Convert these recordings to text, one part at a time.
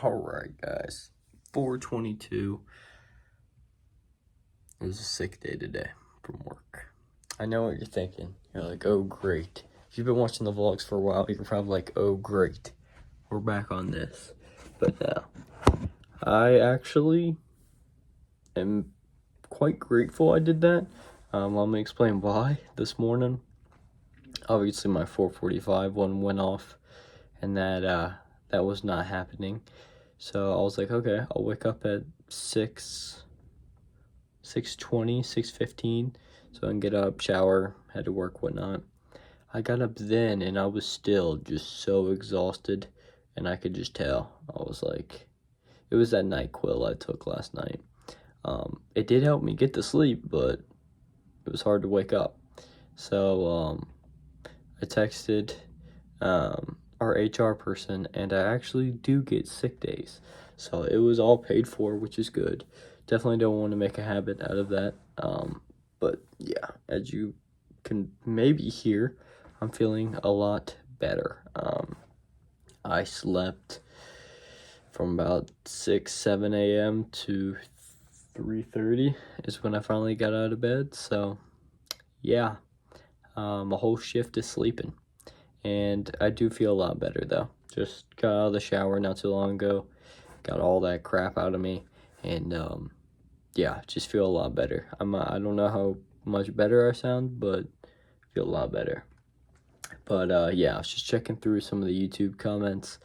Alright guys, 4:22. It was a sick day today from work. I know what you're thinking. You're like, oh great. If you've been watching the vlogs for a while, you're probably like, oh great, we're back on this. But no, I actually am quite grateful I did that. Let me explain why. This morning, obviously my 4:45 one went off, and that was not happening. So I was like, okay, I'll wake up at 6:20, 6:15, so I can get up, shower, head to work, whatnot. I got up then, and I was still just so exhausted, and I could just tell. I was like, it was that NyQuil I took last night. It did help me get to sleep, but it was hard to wake up. So I texted our HR person, and I actually do get sick days. So it was all paid for, which is good. Definitely don't want to make a habit out of that. But yeah, as you can maybe hear, I'm feeling a lot better. I slept from about 7 a.m. to 3:30 is when I finally got out of bed. So yeah, a whole shift of sleeping. And I do feel a lot better though. Just got out of the shower not too long ago, got all that crap out of me, and yeah, just feel a lot better. I don't know how much better I sound, but I feel a lot better. But yeah, I was just checking through some of the YouTube comments.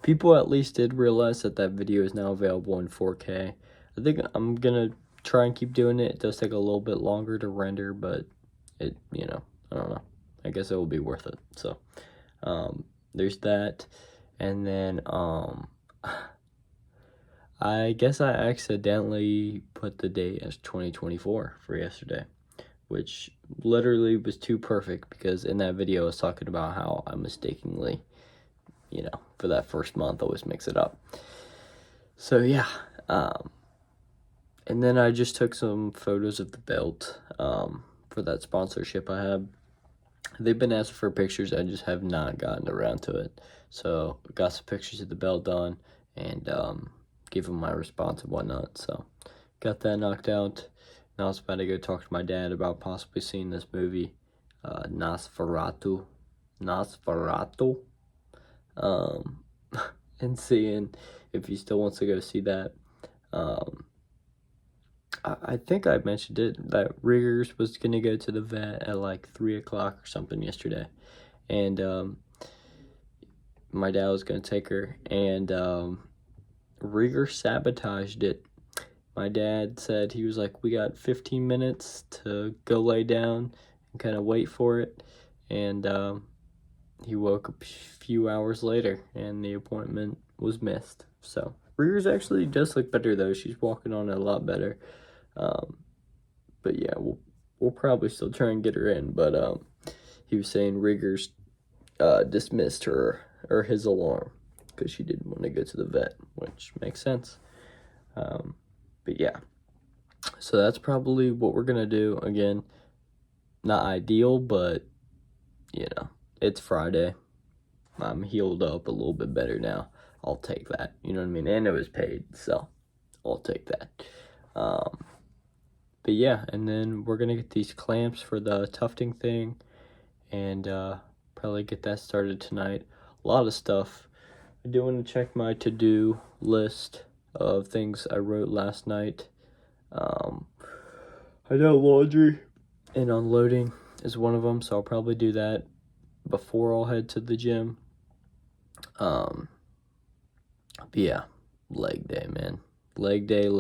People at least did realize that video is now available in 4K. I think I'm gonna try and keep doing it. It does take a little bit longer to render, but I don't know. I guess it will be worth it. So there's that. And then I guess I accidentally put the date as 2024 for yesterday, which literally was too perfect, because in that video I was talking about how I mistakenly, for that first month always mix it up. So yeah, and then I just took some photos of the belt for that sponsorship I had. They've been asking for pictures, I just have not gotten around to it. So got some pictures of the belt done, and give them my response and whatnot. So got that knocked out. Now I was about to go talk to my dad about possibly seeing this movie, Nosferatu, and seeing if he still wants to go see that. I think I mentioned it, that Riggers was going to go to the vet at like 3 o'clock or something yesterday. And my dad was going to take her, and Rigger sabotaged it. My dad said, he was like, we got 15 minutes to go lay down and kind of wait for it. And he woke up a few hours later, and the appointment was missed. So Rigger's actually does look better though. She's walking on it a lot better. But yeah, we'll probably still try and get her in. But he was saying Riggers dismissed her, or his alarm, because she didn't want to go to the vet, which makes sense. But yeah, so that's probably what we're gonna do. Again, not ideal, but it's Friday. I'm healed up a little bit better now. I'll take that. You know what I mean? And it was paid, so I'll take that. But yeah, and then we're gonna get these clamps for the tufting thing, and probably get that started tonight. A lot of stuff. I do want to check my to-do list of things I wrote last night. I know laundry and unloading is one of them, so I'll probably do that before I'll head to the gym. But yeah, leg day, man. Leg day.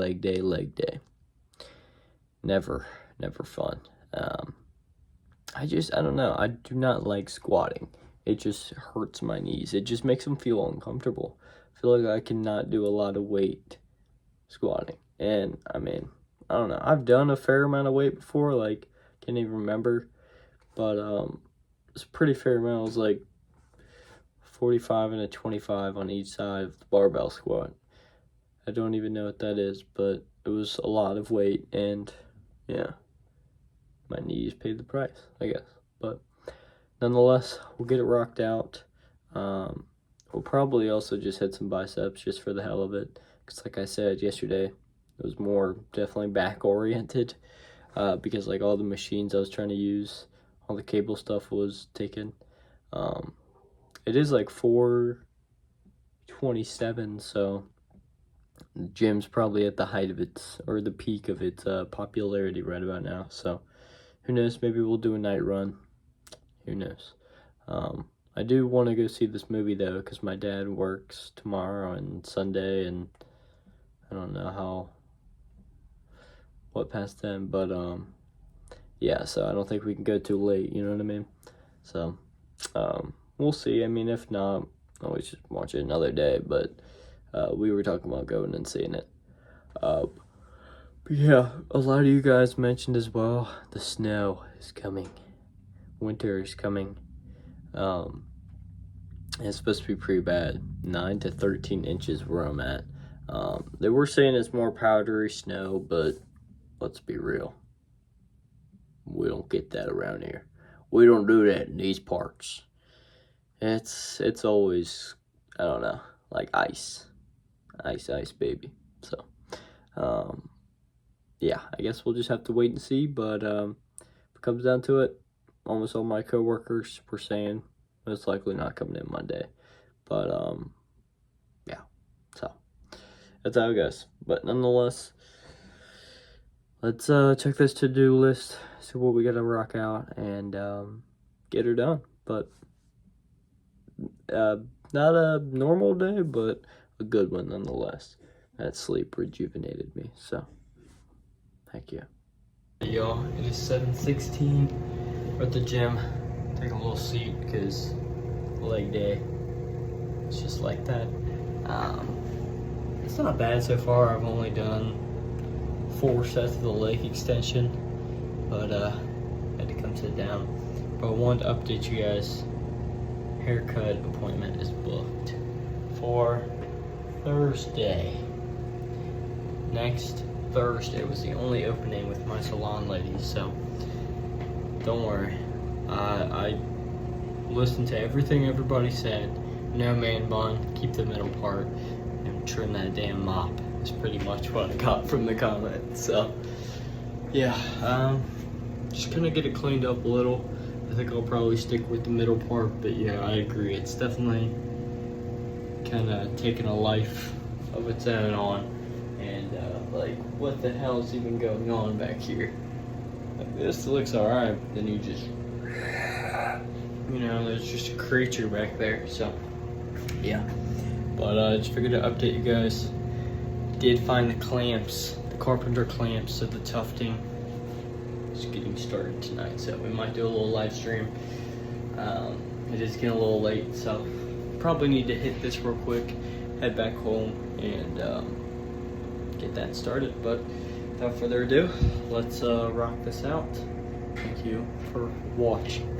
Never fun. I don't know. I do not like squatting. It just hurts my knees. It just makes them feel uncomfortable. I feel like I cannot do a lot of weight squatting. And I mean, I don't know. I've done a fair amount of weight before, like, can't even remember. But it's a pretty fair amount. It was like 45 and a 25 on each side of the barbell squat. I don't even know what that is, but it was a lot of weight, and yeah, my knees paid the price, I guess. But nonetheless, we'll get it rocked out. We'll probably also just hit some biceps just for the hell of it. Because like I said yesterday, it was more definitely back oriented. Because like all the machines I was trying to use, all the cable stuff was taken. It is like 4:27, so the gym's probably at the height of its, or the peak of its popularity right about now. So who knows, maybe we'll do a night run. Who knows. I do want to go see this movie though, because my dad works tomorrow and Sunday, and I don't know what past then, but yeah, so I don't think we can go too late, you know what I mean? So we'll see. I mean, if not, we should watch it another day, but we were talking about going and seeing it. But yeah, a lot of you guys mentioned as well, the snow is coming. Winter is coming. It's supposed to be pretty bad. 9 to 13 inches where I'm at. They were saying it's more powdery snow, but let's be real. We don't get that around here. We don't do that in these parts. It's always, I don't know, like ice, baby. So, yeah, I guess we'll just have to wait and see. But if it comes down to it, almost all my coworkers were saying most likely not coming in Monday. But yeah, so that's how it goes. But nonetheless, let's check this to-do list, see what we gotta rock out, and get her done. But not a normal day, but a good one nonetheless. That sleep rejuvenated me, so heck yeah. Hey y'all, it is 7:16. We're at the gym. Take a little seat because leg day. It's just like that. It's not bad so far. I've only done 4 sets of the leg extension, but had to come sit down. But I wanted to update you guys. Haircut appointment is booked for Thursday. Next Thursday was the only opening with my salon ladies, so don't worry. I listened to everything everybody said. No man bun, keep the middle part, and trim that damn mop. Is pretty much what I got from the comments. So yeah, just gonna get it cleaned up a little. I think I'll probably stick with the middle part, but yeah, I agree. It's definitely kind of taking a life of its own on, and like, what the hell is even going on back here? Like, this looks alright, but then you just, you know, there's just a creature back there. So yeah, but I just figured to update you guys. Did find the clamps, the carpenter clamps of the tufting. It's getting started tonight, so we might do a little live stream. It is getting a little late, so probably need to hit this real quick, head back home, and get that started. But without further ado, let's rock this out. Thank you for watching.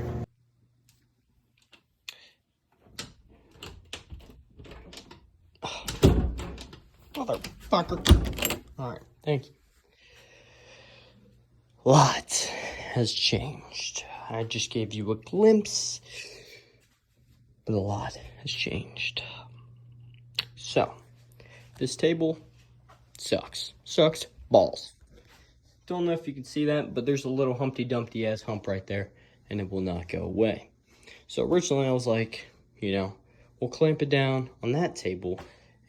Motherfucker. Alright, thank you. Lots has changed. I just gave you a glimpse, but a lot has changed. So, this table sucks. Sucks balls. Don't know if you can see that, but there's a little Humpty Dumpty ass hump right there, and it will not go away. So originally I was like, you know, we'll clamp it down on that table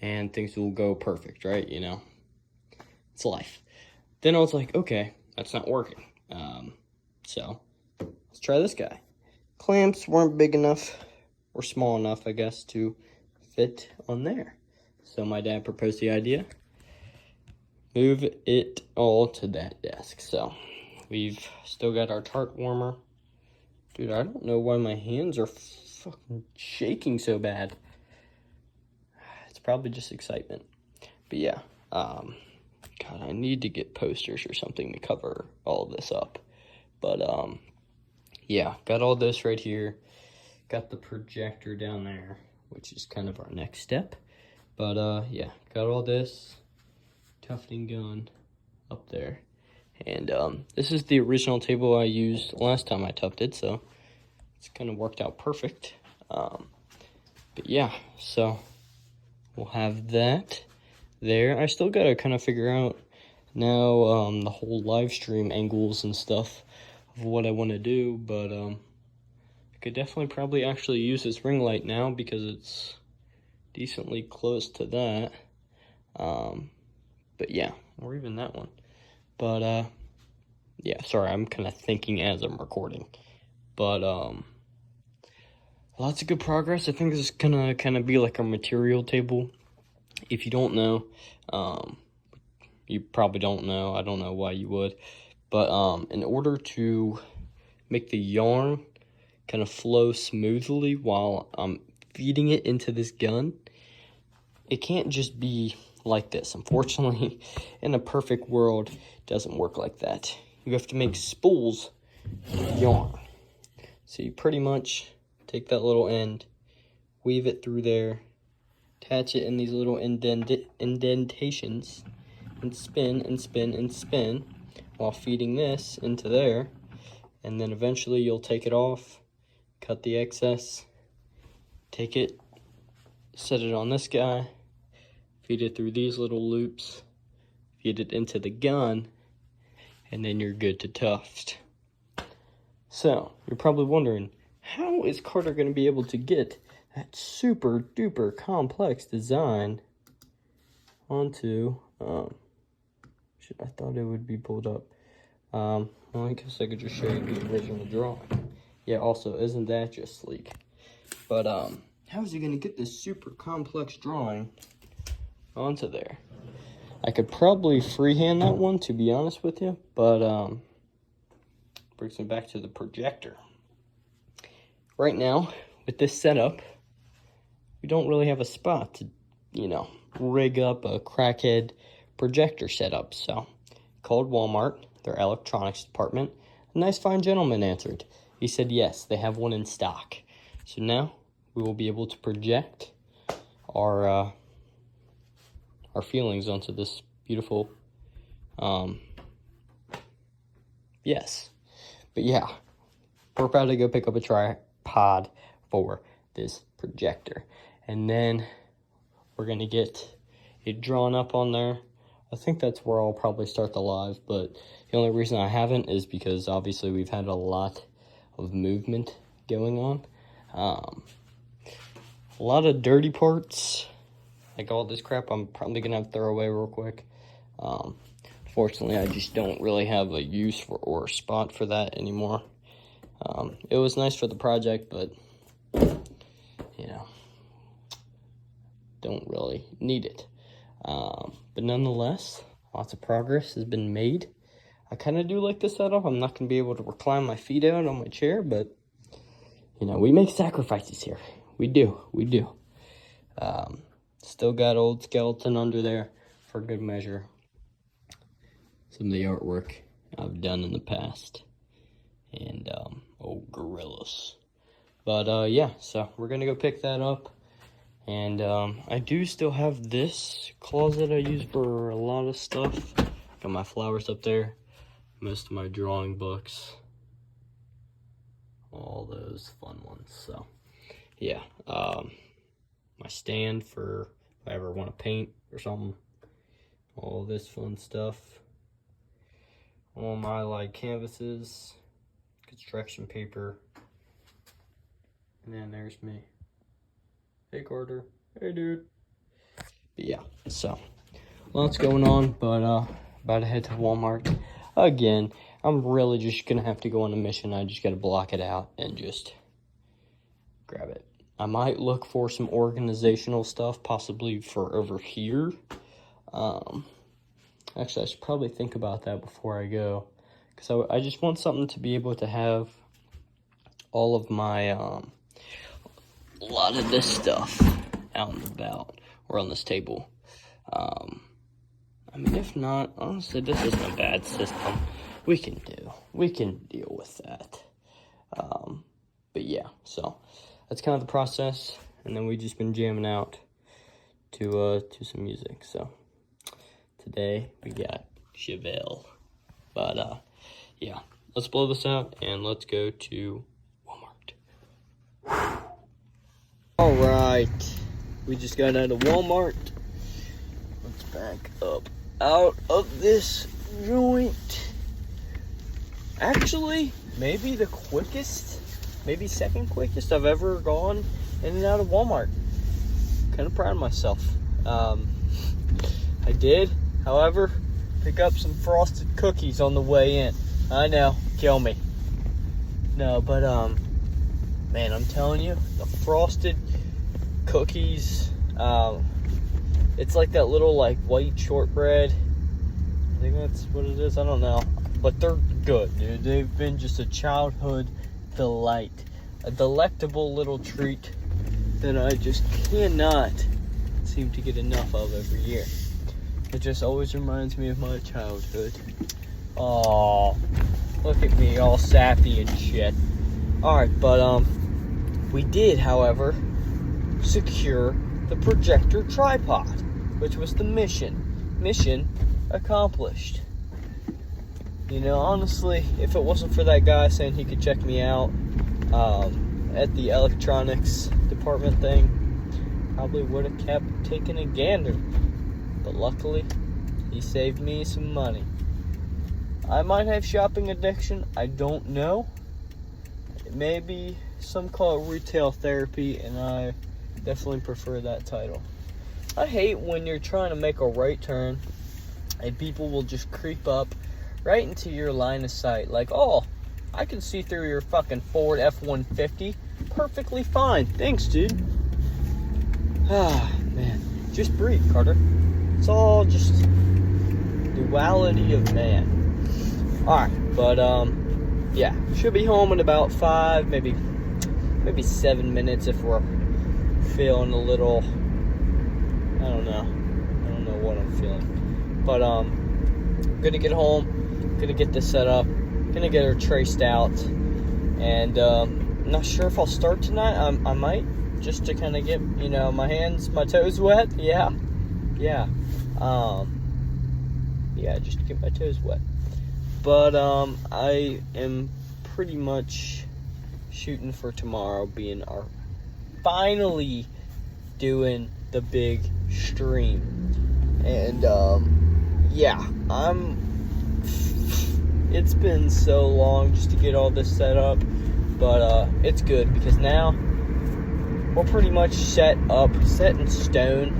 and things will go perfect, right? You know, it's life. Then I was like, okay, that's not working. So let's try this guy. Clamps weren't big enough, or small enough, I guess, to fit on there. So my dad proposed the idea, move it all to that desk. So we've still got our tart warmer. Dude, I don't know why my hands are fucking shaking so bad. It's probably just excitement. But yeah, God, I need to get posters or something to cover all of this up. But yeah, got all this right here. Got the projector down there, which is kind of our next step. But yeah, got all this tufting gun up there. And this is the original table I used last time I tufted, so it's kind of worked out perfect. But yeah, so we'll have that there. I still gotta kind of figure out now the whole live stream angles and stuff of what I want to do, but I could definitely probably actually use this ring light now because it's decently close to that. But yeah, or even that one. But yeah, sorry, I'm kind of thinking as I'm recording. But lots of good progress. I think this is gonna kind of be like a material table. If you don't know, you probably don't know. I don't know why you would. But in order to make the yarn kind of flow smoothly while I'm feeding it into this gun, it can't just be like this. Unfortunately, in a perfect world, it doesn't work like that. You have to make spools of yarn. So you pretty much take that little end, weave it through there, attach it in these little indentations, and spin and spin and spin while feeding this into there. And then eventually you'll take it off, cut the excess, take it, set it on this guy, feed it through these little loops, feed it into the gun, and then you're good to tuft. So, you're probably wondering, how is Carter going to be able to get that super duper complex design onto, I thought it would be pulled up. Well, I guess I could just show you the original drawing. Yeah, also, isn't that just sleek? But, how is he going to get this super complex drawing onto there? I could probably freehand that one, to be honest with you, but, brings me back to the projector. Right now, with this setup, we don't really have a spot to, rig up a crackhead projector setup. So, called Walmart, their electronics department. A nice fine gentleman answered. He said yes, they have one in stock. So now we will be able to project our feelings onto this beautiful, yes. But yeah, we're about to go pick up a tripod for this projector. And then we're going to get it drawn up on there. I think that's where I'll probably start the live, but the only reason I haven't is because obviously we've had a lot of movement going on. A lot of dirty parts, like all this crap I'm probably going to have to throw away real quick. Fortunately, I just don't really have a use for or a spot for that anymore. It was nice for the project, but, don't really need it. But nonetheless, lots of progress has been made. I kind of do like this setup. I'm not going to be able to recline my feet out on my chair, but, we make sacrifices here. We do. Still got old skeleton under there for good measure. Some of the artwork I've done in the past. And, gorillas. But, yeah, so we're going to go pick that up. And, I do still have this closet I use for a lot of stuff. Got my flowers up there. Most of my drawing books. All those fun ones. So, yeah. My stand for if I ever want to paint or something. All this fun stuff. All my, canvases. Construction paper. And then there's me. Hey, Carter. Hey, dude. But yeah, so lots going on, but about to head to Walmart again. I'm really just gonna have to go on a mission. I just gotta block it out and just grab it. I might look for some organizational stuff, possibly for over here. Actually, I should probably think about that before I go, because I just want something to be able to have all of my a lot of this stuff out and about or on this table. I mean, if not, honestly, this isn't a bad system. We can deal with that. But yeah, so that's kind of the process, and then we've just been jamming out to some music. So today we got Chevelle, but yeah, let's blow this out and let's go to Walmart. Alright, we just got out of Walmart. Let's back up out of this joint. Actually, maybe the quickest, maybe second quickest I've ever gone in and out of Walmart. Kind of proud of myself. I did, however, pick up some frosted cookies on the way in. I know, kill me. No, but man, I'm telling you, the frosted cookies, it's like that little like white shortbread. I think that's what it is. I don't know, but they're good, dude. They've been just a childhood delight, a delectable little treat that I just cannot seem to get enough of every year. It just always reminds me of my childhood. Oh, look at me, all sappy and shit. Alright, but we did, however, secure the projector tripod, which was the mission. Mission accomplished. You know, honestly, if it wasn't for that guy saying he could check me out at the electronics department thing, probably would have kept taking a gander. But luckily, he saved me some money. I might have shopping addiction, I don't know. Maybe some call it retail therapy, and I definitely prefer that title. I hate when you're trying to make a right turn and people will just creep up right into your line of sight. Like, oh, I can see through your fucking Ford F-150 perfectly fine. Thanks, dude. Ah, man. Just breathe, Carter. It's all just duality of man. Alright, but yeah, should be home in about 5, maybe 7 minutes if we're feeling a little, I don't know what I'm feeling. But gonna get home, gonna get this set up, gonna get her traced out, and I'm not sure if I'll start tonight. I might, just to kind of get, you know, my toes wet. Yeah, just to get my toes wet. But I am pretty much shooting for tomorrow being our finally doing the big stream. And yeah, it's been so long just to get all this set up, but it's good because now we're pretty much set in stone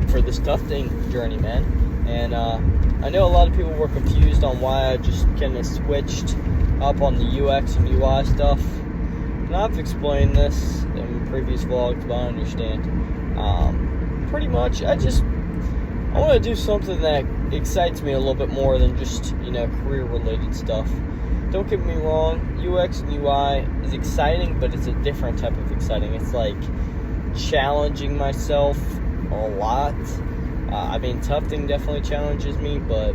for this Tufting journey, man. And I know a lot of people were confused on why I just kind of switched up on the UX and UI stuff. And I've explained this in previous vlogs, but I understand. Pretty much, I want to do something that excites me a little bit more than just, you know, career-related stuff. Don't get me wrong, UX and UI is exciting, but it's a different type of exciting. It's like challenging myself a lot. I mean, Tufting definitely challenges me, but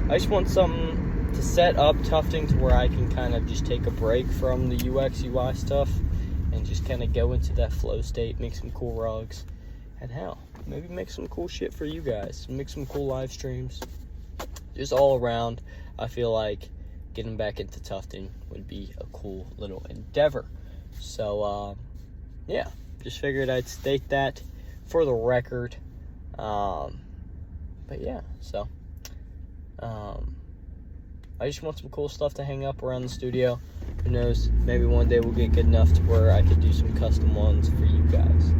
I just want something to set up Tufting to where I can kind of just take a break from the UX, UI stuff and just kind of go into that flow state, make some cool rugs, and hell, maybe make some cool shit for you guys, make some cool live streams. Just all around, I feel like getting back into Tufting would be a cool little endeavor. So, yeah, just figured I'd state that for the record. But yeah, so I just want some cool stuff to hang up around the studio. Who knows, maybe one day we'll get good enough to where I could do some custom ones for you guys.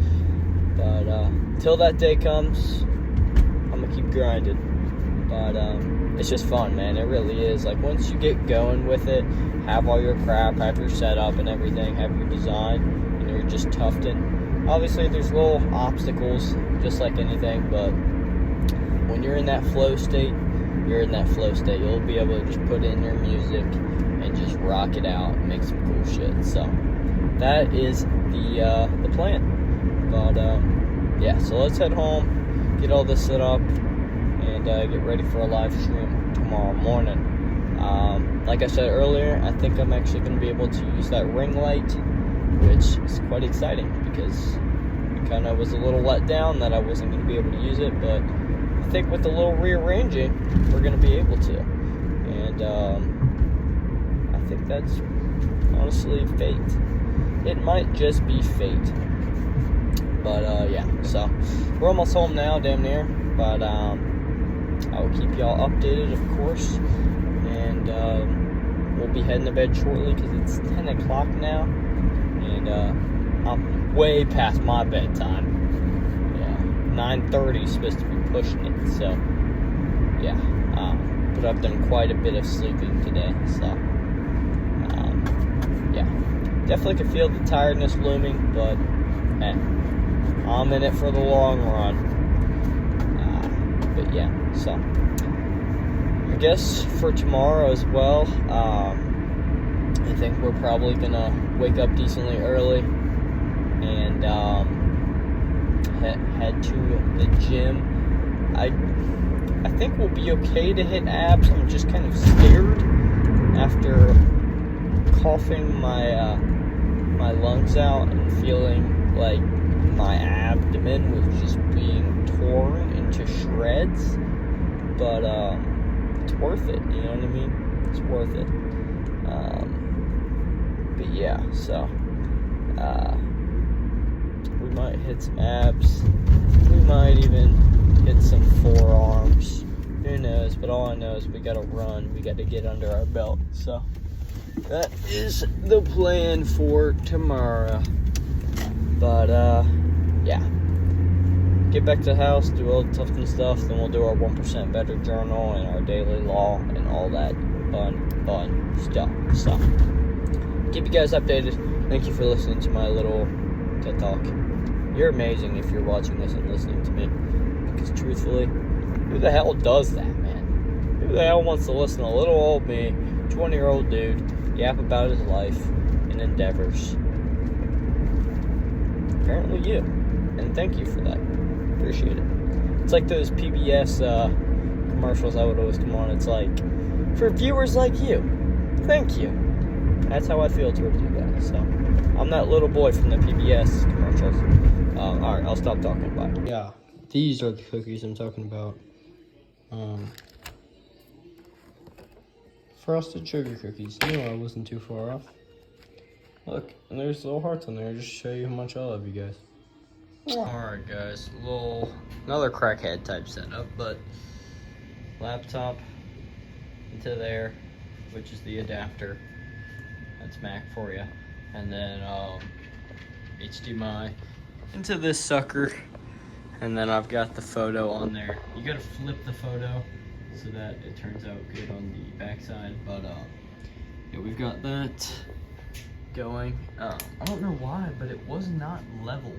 But till that day comes, I'm gonna keep grinding. But it's just fun, man. It really is. Like, once you get going with it, have all your crap, have your setup and everything, have your design, and you're just Tufting. Obviously, there's little obstacles, just like anything, but when you're in that flow state, you're in that flow state. You'll be able to just put in your music and just rock it out and make some cool shit. So that is the plan. But yeah, so let's head home, get all this set up, and get ready for a live stream tomorrow morning. Like I said earlier, I think I'm actually going to be able to use that ring light, which is quite exciting because it kind of was a little let down that I wasn't going to be able to use it, but I think with a little rearranging, we're going to be able to. And I think that's honestly fate. it might just be fate. But yeah, so we're almost home now, damn near. But I will keep y'all updated, of course. And we'll be heading to bed shortly because it's 10 o'clock now. And I'm way past my bedtime. Yeah, 9:30 is supposed to be pushing it. So yeah, but I've done quite a bit of sleeping today. So yeah, definitely can feel the tiredness looming, but hey, I'm in it for the long run. But yeah, so I guess for tomorrow as well, I think we're probably gonna wake up decently early and head to the gym. I think we'll be okay to hit abs. I'm just kind of scared after coughing my my lungs out and feeling like my abdomen was just being torn into shreds. But it's worth it, you know what I mean? It's worth it. But yeah, so we might hit some abs. We might even hit some forearms. Who knows? But all I know is we gotta run. We gotta get under our belt. So that is the plan for tomorrow. But yeah, get back to the house, do all the Tufting stuff, then we'll do our 1% Better journal and our daily law and all that fun stuff. So keep you guys updated. Thank you for listening to my little TED Talk. You're amazing if you're watching this and listening to me, because truthfully, who the hell does that, man? Who the hell wants to listen to little old me, 20-year-old dude, yap about his life and endeavors? Apparently you. And thank you for that. Appreciate it. It's like those PBS commercials I would always come on. It's like, for viewers like you, thank you. That's how I feel towards you guys. So I'm that little boy from the PBS commercials. Alright, I'll stop talking about it. Yeah, these are the cookies I'm talking about. Frosted sugar cookies. You know I wasn't too far off. Look, and there's little hearts on there just to show you how much I love you guys. Alright guys, another crackhead type setup, but laptop into there, which is the adapter. That's Mac for you. And then HDMI into this sucker. And then I've got the photo on there. You gotta flip the photo so that it turns out good on the backside. But yeah, we've got that going. I don't know why, but it was not level.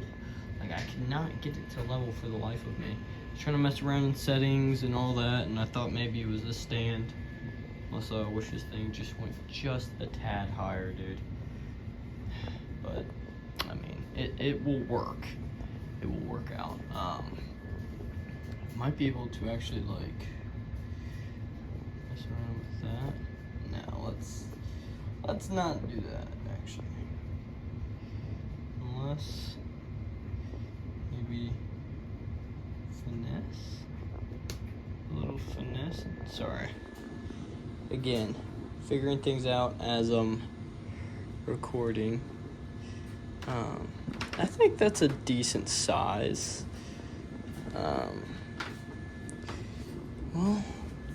Like, I could not get it to level for the life of me. I was trying to mess around in settings and all that, and I thought maybe it was the stand. Also, I wish this thing just went just a tad higher, dude. But I mean, it will work. It will work out. Might be able to actually like mess around with that. No, let's not do that actually. Unless maybe finesse. A little finesse. Sorry. Again, figuring things out as I'm recording. I think that's a decent size. Well,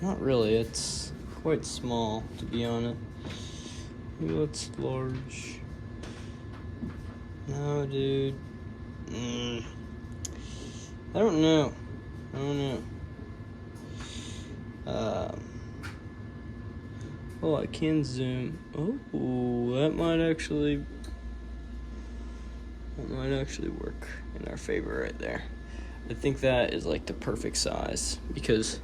not really. It's quite small, to be honest. Maybe that's large. No, dude. I don't know. Oh, I can zoom. Oh, that might actually work in our favor right there. I think that is like the perfect size because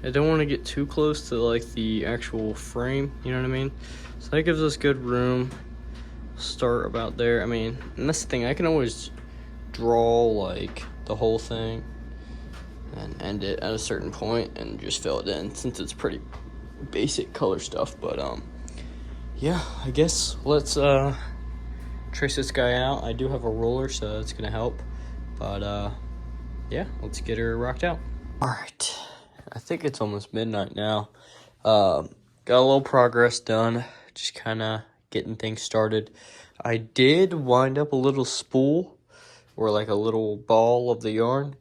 I don't want to get too close to like the actual frame, you know what I mean? So that gives us good room. Start about there. I mean, and that's the thing, I can always draw like the whole thing and end it at a certain point and just fill it in since it's pretty basic color stuff. But yeah, I guess let's trace this guy out. I do have a ruler, so that's gonna help. But yeah, let's get her rocked out. All right, I think it's almost midnight now. Got a little progress done, just kind of getting things started. I did wind up a little spool or like a little ball of the yarn,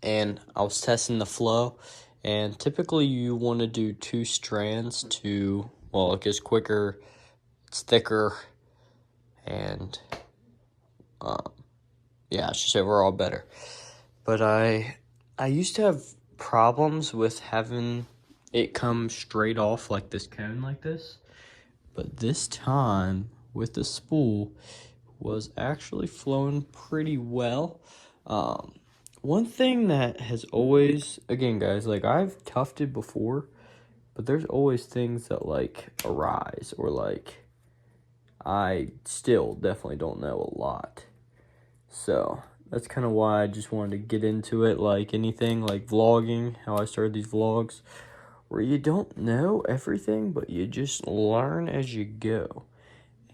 and I was testing the flow, and typically you want to do 2 strands to, well, it gets quicker, it's thicker, and yeah, it's just overall better. But I used to have problems with having it come straight off like this cone like this, but this time with the spool was actually flowing pretty well. One thing that has always, again guys, like I've tufted before, but there's always things that like arise, or like I still definitely don't know a lot. So that's kind of why I just wanted to get into it, like anything, like vlogging, how I started these vlogs, where you don't know everything, but you just learn as you go.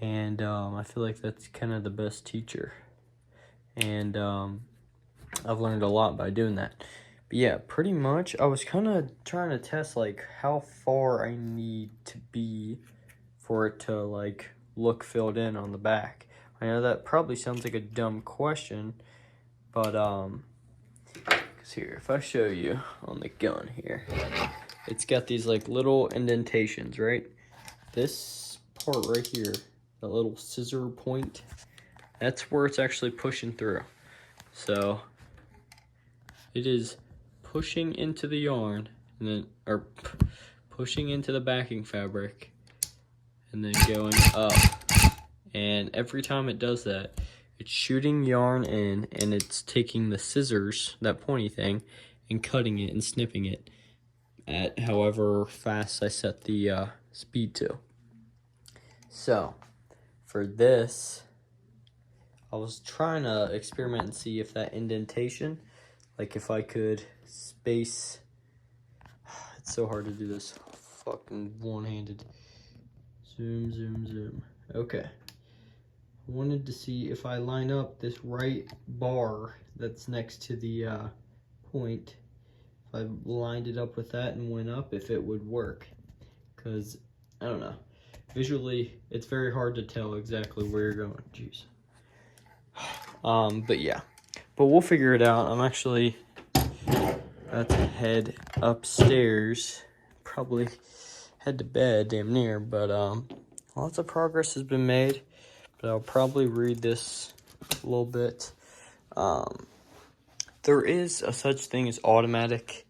And I feel like that's kind of the best teacher. And I've learned a lot by doing that. But yeah, pretty much I was kind of trying to test like how far I need to be for it to like look filled in on the back. I know that probably sounds like a dumb question, but cause here, if I show you on the gun here, it's got these like little indentations, right? This part right here, the little scissor point, that's where it's actually pushing through. So it is pushing into the yarn, and then, or pushing into the backing fabric, and then going up. And every time it does that, it's shooting yarn in, and it's taking the scissors, that pointy thing, and cutting it and snipping it at however fast I set the speed to. So for this, I was trying to experiment and see if that indentation, like if I could space, it's so hard to do this fucking one-handed. Zoom, zoom, zoom. Okay. I wanted to see if I line up this right bar that's next to the point, if I lined it up with that and went up, if it would work. Because, I don't know. Visually, it's very hard to tell exactly where you're going. Jeez. But yeah. But we'll figure it out. I'm actually about to head upstairs. Probably head to bed, damn near. But lots of progress has been made. But I'll probably read this a little bit. There is a such thing as automatic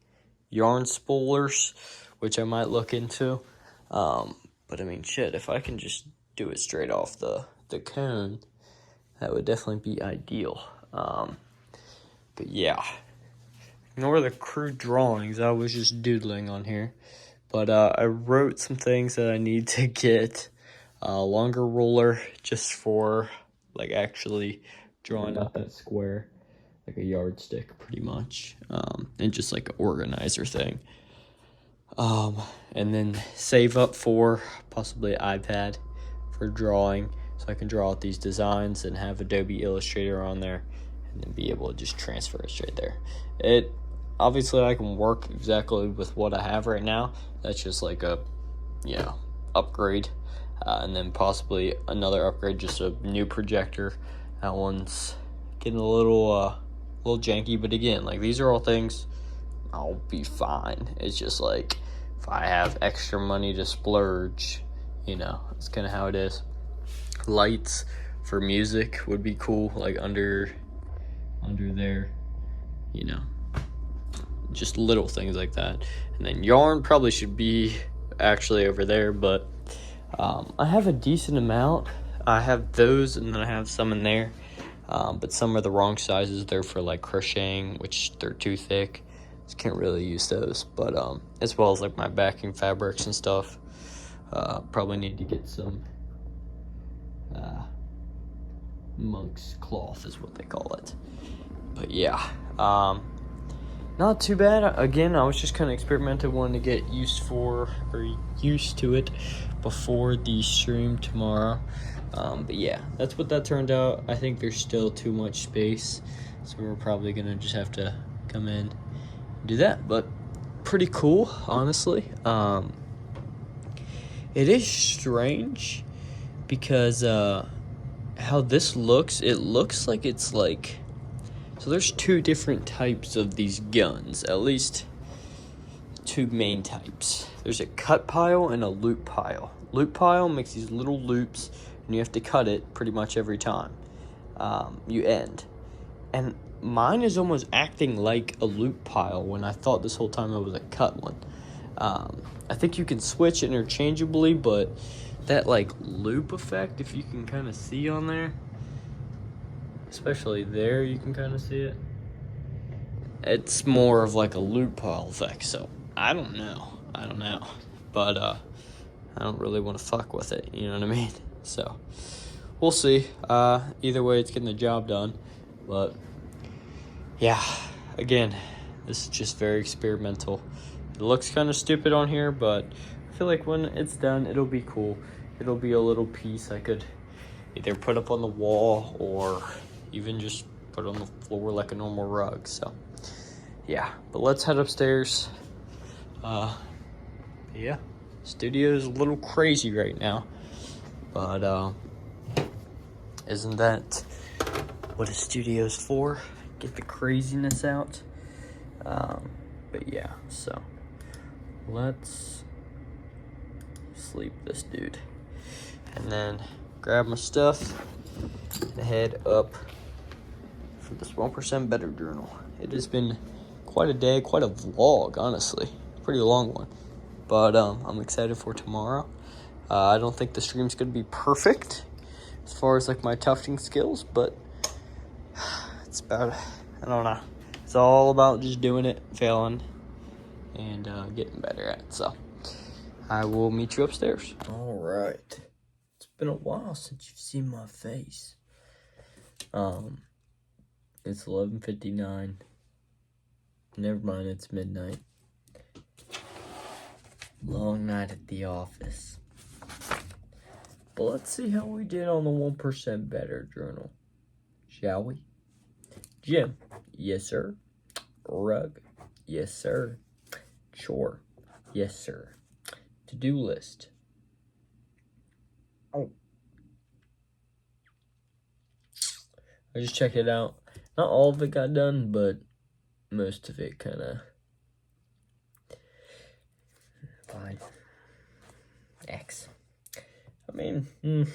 yarn spoolers, which I might look into. But I mean, shit, if I can just do it straight off the cone, that would definitely be ideal. But yeah, ignore the crude drawings. I was just doodling on here. But I wrote some things that I need to get a longer ruler just for like actually drawing out that square, like a yardstick pretty much, and just like an organizer thing. And then save up for possibly an iPad for drawing, so I can draw out these designs and have Adobe Illustrator on there, and then be able to just transfer it straight there. It obviously I can work exactly with what I have right now. That's just like a, you know, upgrade, and then possibly another upgrade, just a new projector. That one's getting a little janky, but again, like these are all things I'll be fine. It's just like if I have extra money to splurge, you know, that's kind of how it is. Lights for music would be cool, like under there, you know, just little things like that. And then yarn probably should be actually over there, but I have a decent amount. I have those, and then I have some in there, but some are the wrong sizes. They're for like crocheting, which they're too thick. Just can't really use those. But as well as like my backing fabrics and stuff, probably need to get some monk's cloth is what they call it. But yeah, not too bad. Again, I was just kind of experimenting, wanting to get used to it before the stream tomorrow. But yeah, that's what that turned out. I think there's still too much space, so we're probably gonna just have to come in and do that. But pretty cool, honestly. It is strange because how this looks, it looks like it's like, so there's two different types of these guns, at least two main types. There's a cut pile and a loop pile. Loop pile makes these little loops, and you have to cut it pretty much every time you end. And mine is almost acting like a loop pile when I thought this whole time it was a cut one. I think you can switch interchangeably, but that like loop effect, if you can kind of see on there, especially there, you can kind of see it. It's more of like a loop pile effect, so I don't know, but I don't really want to fuck with it, you know what I mean? So we'll see. Either way, it's getting the job done, but yeah, again, this is just very experimental. It looks kind of stupid on here, but I feel like when it's done, it'll be cool. It'll be a little piece I could either put up on the wall or even just put on the floor like a normal rug. So yeah, but let's head upstairs. Yeah, studio is a little crazy right now, but isn't that what a studio's for? Get the craziness out. But yeah, so let's sleep this dude and then grab my stuff and head up for this 1% Better journal. It has been quite a day, quite a vlog, honestly. Pretty long one, but I'm excited for tomorrow. I don't think the stream's gonna be perfect as far as like my tufting skills, but it's about, I don't know, it's all about just doing it, failing, and getting better at it. So I will meet you upstairs. All right, it's been a while since you've seen my face. It's 11:59. Never mind, it's midnight. Long night at the office. But let's see how we did on the 1% Better journal, shall we? Jim, yes sir. Rug, yes sir. Chore, yes sir. To-do list. Oh, I just checked it out. Not all of it got done, but most of it kind of fine. X. I mean, no.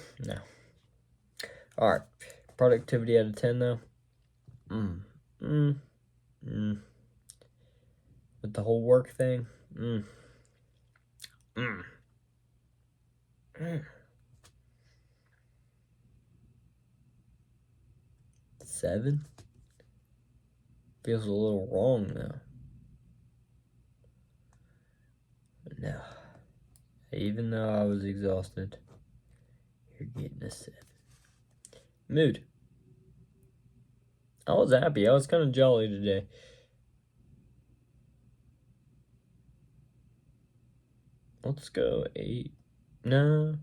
All right, productivity out of 10 though. With the whole work thing, 7. Feels a little wrong though. But no, even though I was exhausted, you're getting a 7. Mood. I was happy. I was kind of jolly today. Let's go 8. No.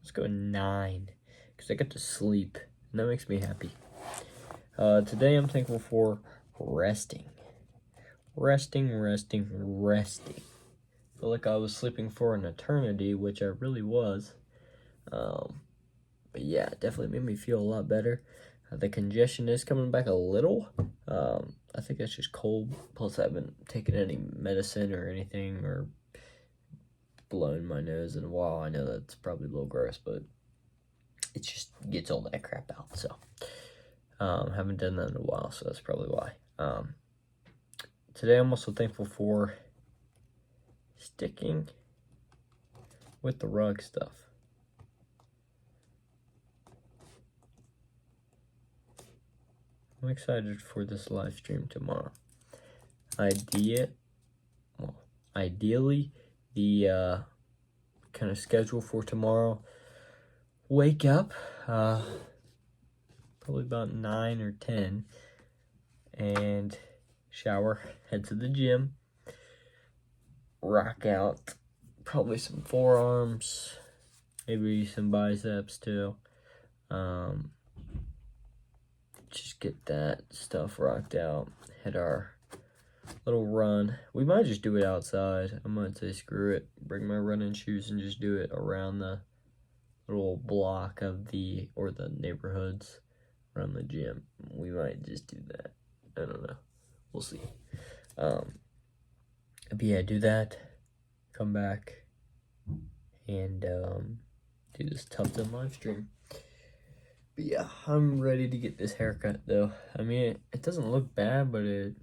Let's go 9. Because I got to sleep. And that makes me happy. Today I'm thankful for resting. Resting. I feel like I was sleeping for an eternity, which I really was. But yeah, it definitely made me feel a lot better. The congestion is coming back a little. I think that's just cold. Plus, I haven't taken any medicine or anything or blown my nose in a while. I know that's probably a little gross, but it just gets all that crap out. So, haven't done that in a while, so that's probably why. Today, I'm also thankful for sticking with the rug stuff. I'm excited for this live stream tomorrow. Ideally, the kind of schedule for tomorrow, wake up, probably about 9 or 10, and shower, head to the gym, rock out, probably some forearms, maybe some biceps too. Just get that stuff rocked out, hit our little run. We might just do it outside. I might say screw it, bring my running shoes and just do it around the little block of the neighborhoods around the gym. We might just do that. I don't know. We'll see. But yeah, do that. Come back and do this Tufting live stream. But yeah, I'm ready to get this haircut though. I mean, it doesn't look bad, but it's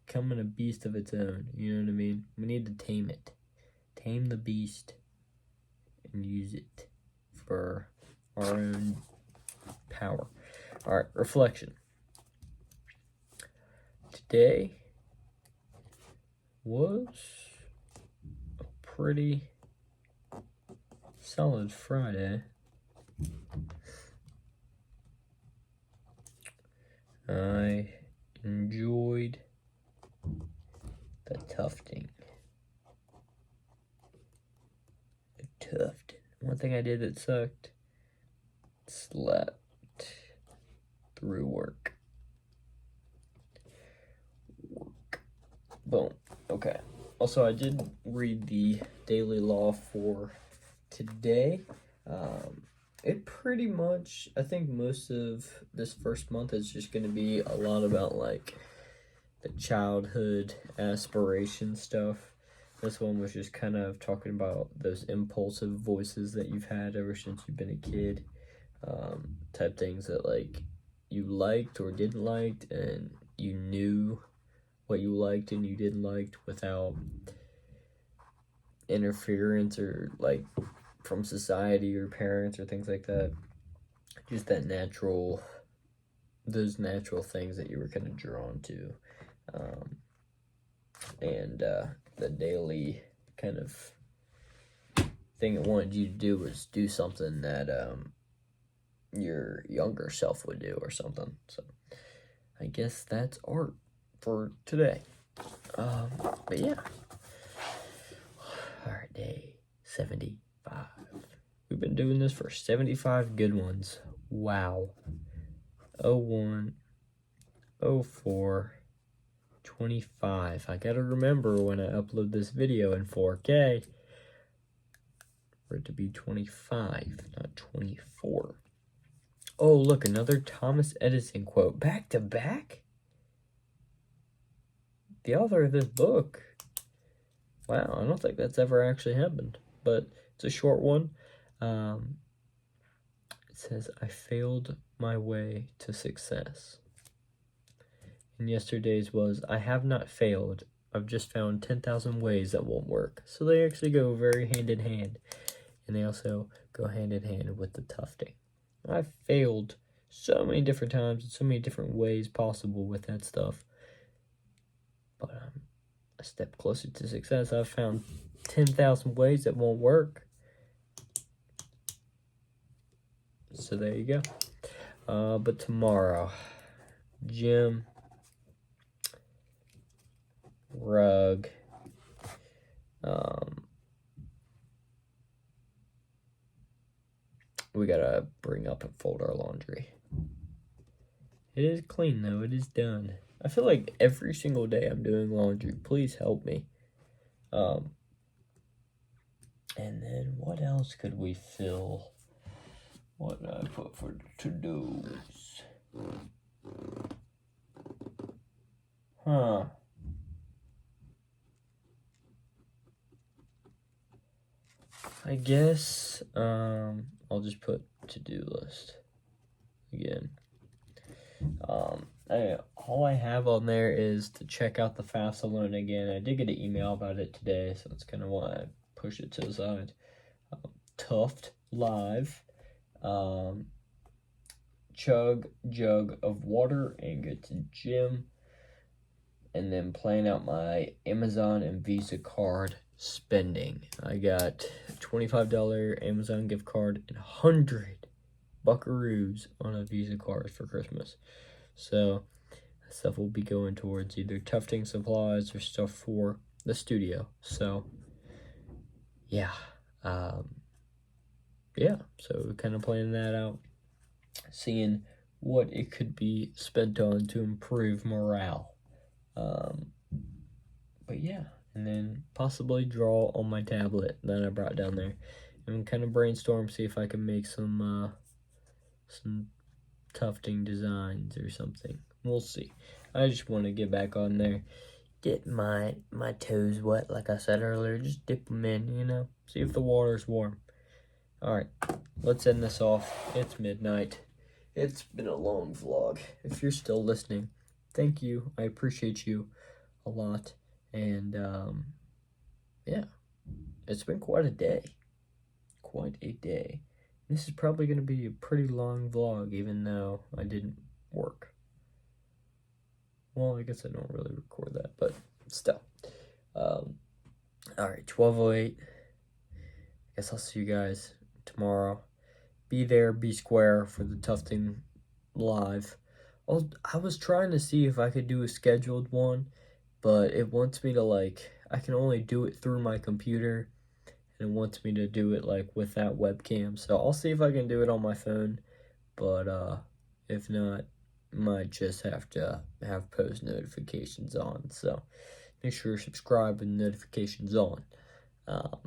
becoming a beast of its own. You know what I mean? We need to tame it. Tame the beast and use it for our own power. Alright, reflection. Today was a pretty solid Friday. I enjoyed the Tufting. One thing I did that sucked, slept through work. Boom. Okay. Also, I did read the daily law for today. It pretty much, I think most of this first month is just going to be a lot about like the childhood aspiration stuff. This one was just kind of talking about those impulsive voices that you've had ever since you've been a kid. Type things that like you liked or didn't like, and you knew what you liked and you didn't like without interference or like from society or parents or things like that. Just that those natural things that you were kind of drawn to. And the daily kind of thing it wanted you to do was do something that your younger self would do or something. So I guess that's art for today. But yeah. Alright, day 75. We've been doing this for 75 good ones. Wow. 01, 04, 25. I gotta remember when I upload this video in 4K for it to be 25, not 24. Oh, look, another Thomas Edison quote. Back to back? The author of this book. Wow, I don't think that's ever actually happened, but it's a short one. It says, I failed my way to success. And yesterday's was, I have not failed. I've just found 10,000 ways that won't work. So they actually go very hand in hand. And they also go hand in hand with the Tufting. I've failed so many different times in so many different ways possible with that stuff. But I'm a step closer to success. I've found 10,000 ways that won't work. So there you go. But tomorrow, gym, rug, we gotta bring up and fold our laundry. It is clean though, it is done. I feel like every single day I'm doing laundry. Please help me. And then what else could we fill? What did I put for to-dos? I guess I'll just put to-do list again. All I have on there is to check out the FAFSA loan again. I did get an email about it today, so that's kind of why I pushed it to the side. Tuft live, chug jug of water and get to gym, and then plan out my Amazon and Visa card spending. I got a $25 Amazon gift card and 100 buckaroos on a Visa card for Christmas. So that stuff will be going towards either Tufting supplies or stuff for the studio. So yeah. So kind of planning that out, seeing what it could be spent on to improve morale. But yeah, and then possibly draw on my tablet that I brought down there, and kind of brainstorm, see if I can make some tufting designs or something. We'll see. I just want to get back on there, get my toes wet, like I said earlier, just dip them in, you know, see if the water's warm. All right, let's end this off. It's midnight. It's been a long vlog. If you're still listening, thank you. I appreciate you a lot. And yeah, it's been quite a day. Quite a day. This is probably going to be a pretty long vlog, even though I didn't work. Well, I guess I don't really record that, but still. All right, 12:08. I guess I'll see you guys tomorrow. Be there, be square for the Tufting live. I was trying to see if I could do a scheduled one, but it wants me to, like, I can only do it through my computer, and it wants me to do it, like, with that webcam. So I'll see if I can do it on my phone, but if not, might just have to have post notifications on. So make sure you're subscribed and notifications on. But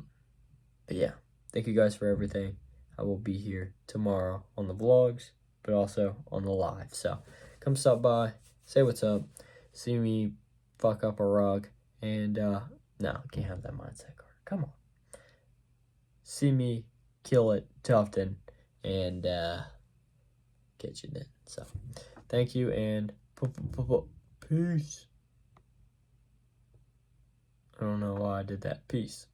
yeah, thank you guys for everything. I will be here tomorrow on the vlogs, but also on the live. So come stop by, say what's up, see me fuck up a rug, and no, can't have that mindset card. Come on. See me kill it, Tufting, and catch you then. So thank you, and peace. I don't know why I did that. Peace.